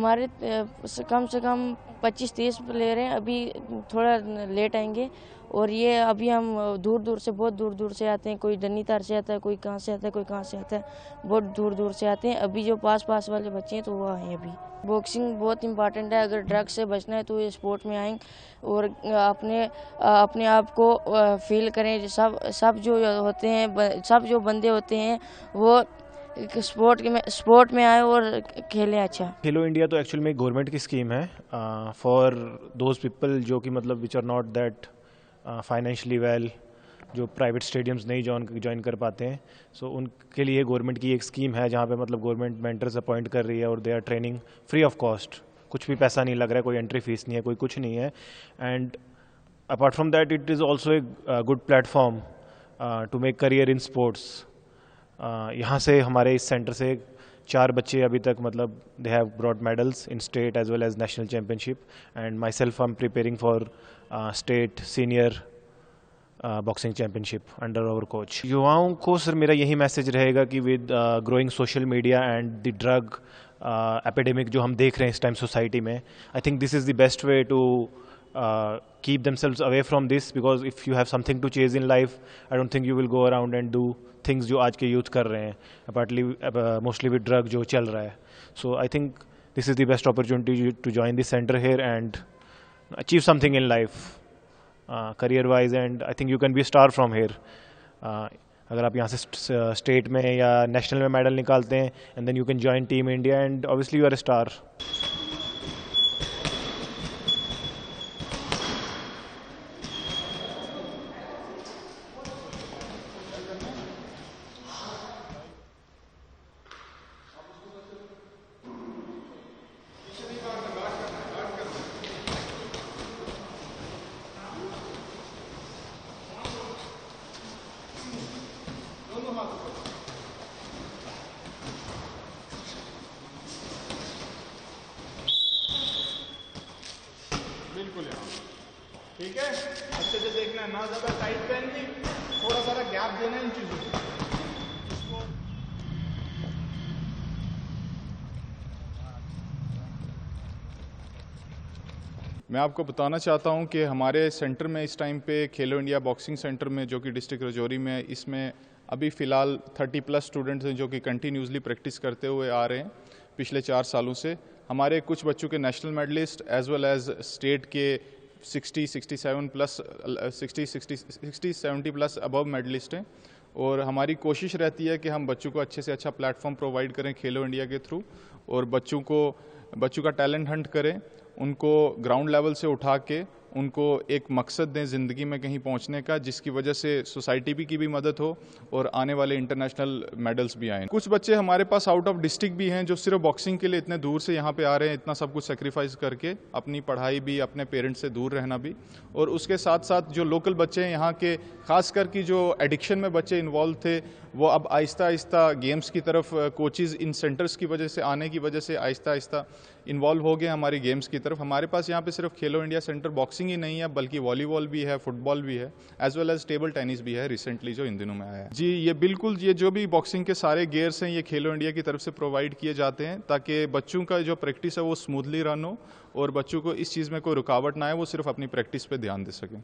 हमारे कम से कम 25-30 प्लेयर हैं, अभी थोड़ा लेट आएंगे। और ये अभी हम दूर दूर से, बहुत दूर दूर से आते हैं, कोई नैनीताल से आता है, कोई कहाँ से आता है, कोई कहाँ से आता है, बहुत दूर दूर से आते हैं। अभी जो पास पास वाले बच्चे हैं तो वो आए हैं अभी। बॉक्सिंग बहुत इंपॉर्टेंट है, अगर ड्रग्स से बचना है तो ये स्पोर्ट में आएँ और अपने आप को फील करें। सब जो होते हैं, सब जो बंदे होते हैं वो स्पोर्ट में आए और खेलें अच्छा। खेलो इंडिया तो एक्चुअल में गवर्नमेंट की स्कीम है फॉर दोज पीपल जो कि मतलब which are not that financially well, जो प्राइवेट स्टेडियम्स नहीं ज्वाइन कर पाते हैं। सो उनके लिए गवर्नमेंट की एक स्कीम है जहाँ पे मतलब गवर्नमेंट मेंटर्स अपॉइंट कर रही है और they are training free of cost. कुछ भी पैसा नहीं लग रहा है, कोई एंट्री फीस नहीं है, कोई कुछ नहीं है। And apart from that it is also a good platform to make career in sports. यहाँ से हमारे इस सेंटर से 4 बच्चे अभी तक मतलब they have brought medals in state as well as national championship. And myself I am preparing for state senior boxing championship under our coach. युवाओं को सर मेरा यही मैसेज रहेगा कि with growing social media and the drug epidemic जो हम देख रहे हैं इस टाइम सोसाइटी में, I think this is the best way to keep themselves away from this, because if you have something to chase in life, I don't think you will go around and do things जो आज के youth कर रहे हैं, partly mostly with drug जो चल रहा है. So I think this is the best opportunity to join the center here and achieve something in life, career wise, and I think you can be a star from here. अगर आप यहाँ से state में या national में medal निकालते हैं and then you can join Team India and obviously you are a star. बिल्कुल यहाँ ठीक है, अच्छे से देखना, ना ज़्यादा टाइट पहननी, थोड़ा सारा गैप देना इन चीज़ों को। मैं आपको बताना चाहता हूं कि हमारे सेंटर में इस टाइम पे खेलो इंडिया बॉक्सिंग सेंटर में जो कि डिस्ट्रिक्ट राजौरी में, इसमें अभी फ़िलहाल 30+ स्टूडेंट्स हैं जो कि कंटिन्यूसली प्रैक्टिस करते हुए आ रहे हैं पिछले 4 सालों से। हमारे कुछ बच्चों के national medalist as well as state के 60-70+ अबव मेडलिस्ट हैं। और हमारी कोशिश रहती है कि हम बच्चों को अच्छे से अच्छा प्लेटफॉर्म प्रोवाइड करें खेलो इंडिया के थ्रू, और बच्चों का टैलेंट हंट करें, उनको ग्राउंड लेवल से उठा के उनको एक मकसद दें ज़िंदगी में कहीं पहुंचने का, जिसकी वजह से सोसाइटी की भी मदद हो और आने वाले इंटरनेशनल मेडल्स भी आएँ। कुछ बच्चे हमारे पास आउट ऑफ डिस्ट्रिक्ट भी हैं जो सिर्फ बॉक्सिंग के लिए इतने दूर से यहाँ पे आ रहे हैं, इतना सब कुछ सेक्रीफाइस करके, अपनी पढ़ाई भी, अपने पेरेंट्स से दूर रहना भी। और उसके साथ साथ जो लोकल बच्चे हैं यहाँ के, खासकर की जो एडिक्शन में बच्चे इन्वॉल्व थे, वो अब आहिस्ता आहिस्ता गेम्स की तरफ, कोचेज़ इन सेंटर्स की वजह से आने की वजह से आहिस्ता आहिस्ता इन्वॉल्व हो गए हमारी गेम्स की तरफ। हमारे पास यहाँ पे सिर्फ खेलो इंडिया सेंटर बॉक्सिंग ही नहीं है, बल्कि वॉलीबॉल भी है, फुटबॉल भी है, as well as table tennis भी है रिसेंटली जो इन दिनों में आया है। जी, ये बिल्कुल, ये जो भी बॉक्सिंग के सारे गेयर्स हैं ये खेलो इंडिया की तरफ से प्रोवाइड किए जाते हैं, ताकि बच्चों का जो प्रैक्टिस है वो स्मूथली रन हो और बच्चों को इस चीज़ में कोई रुकावट ना आए, वो सिर्फ अपनी प्रैक्टिस पे ध्यान दे सकें।